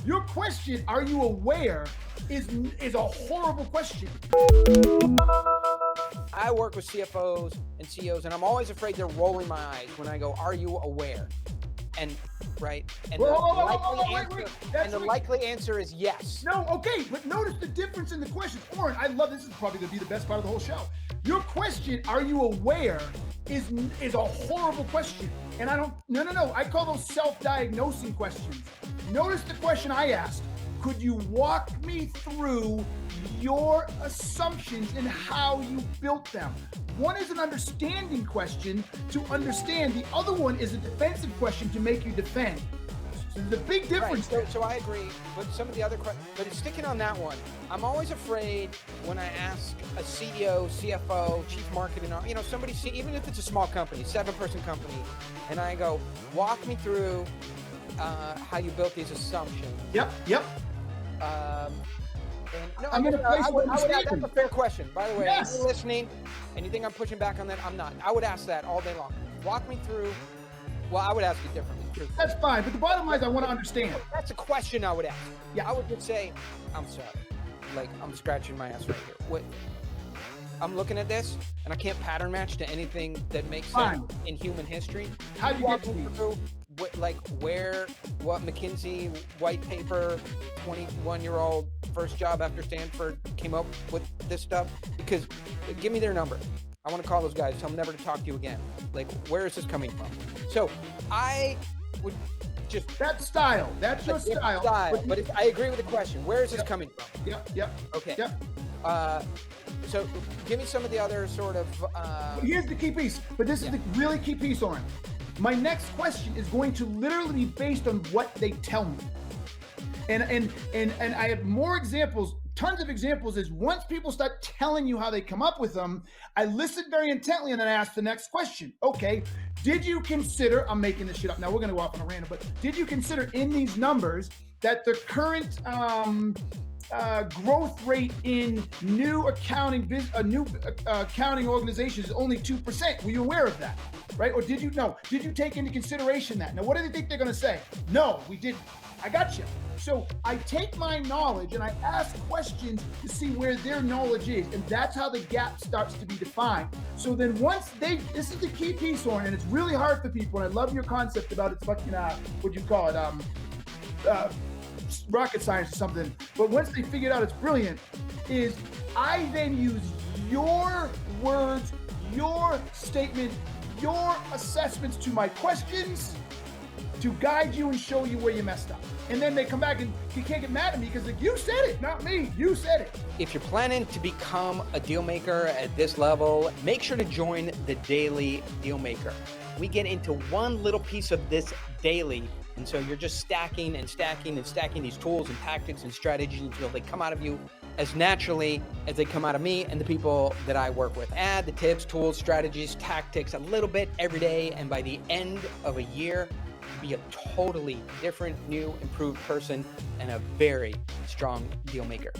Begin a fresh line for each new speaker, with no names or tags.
Your question, are you aware, is a horrible question.
I work with CFOs and CEOs, and I'm always afraid they're rolling my eyes when I go, "Are you aware?" And right, and the likely answer is yes.
No, okay, but notice the difference in the question. Oren, I love this. Is probably going to be the best part of the whole show. Your question, "Are you aware?" is a horrible question, and I don't. No. I call those self-diagnosing questions. Notice the question I asked. Could you walk me through your assumptions and how you built them? One is an understanding question to understand. The other one is a defensive question to make you defend. So there's a big difference.
Right. So I agree with some of the other questions, but sticking on that one, I'm always afraid when I ask a CEO, CFO, chief marketing, somebody, even if it's a small company, 7-person company, and I go, walk me through how you built these assumptions.
Yep.
I'm going to place that's a fair question. By the way,
yes.
If you're listening and you think I'm pushing back on that, I'm not. I would ask that all day long. Walk me through. Well, I would ask it differently.
That's fine, but the bottom line is I want to understand.
That's a question I would ask.
Yeah.
I would just say, I'm sorry. Like, I'm scratching my ass right here. What? I'm looking at this, and I can't pattern match to anything that makes sense in human history.
How do you get to
through what McKinsey white paper, 21-year-old first job after Stanford came up with this stuff? Because give me their number. I want to call those guys, tell them never to talk to you again. Like, where is this coming from? So I would just...
That's style. That's your style.
But I agree with the question. Where is this coming from?
Yep.
Okay.
Yep.
So give me some of the other sort of...
Here's the key piece, but this is the really key piece, Oren. My next question is going to literally be based on what they tell me. And I have more examples, tons of examples, is once people start telling you how they come up with them, I listen very intently and then I ask the next question. Okay, did you consider, I'm making this shit up now, we're going to go off on a random, but did you consider in these numbers that the current growth rate in new accounting organizations is only 2%? Were you aware of that? Right? Or did you take into consideration that? Now, what do they think they're going to say? No, we didn't. I got you. So I take my knowledge and I ask questions to see where their knowledge is. And that's how the gap starts to be defined. So then this is the key piece, Oren, and it's really hard for people. And I love your concept about it's fucking, what'd you call it? Rocket science or something. But once they figure it out, it's brilliant, is I then use your words, your statement, your assessments to my questions to guide you and show you where you messed up. And then they come back and you can't get mad at me because you said it, not me. You said it.
If you're planning to become a deal maker at this level, make sure to join the Daily Dealmaker. We get into one little piece of this daily. And so you're just stacking and stacking and stacking these tools and tactics and strategies until they come out of you as naturally as they come out of me and the people that I work with. Add the tips, tools, strategies, tactics a little bit every day. And by the end of a year, be a totally different, new, improved person and a very strong deal maker.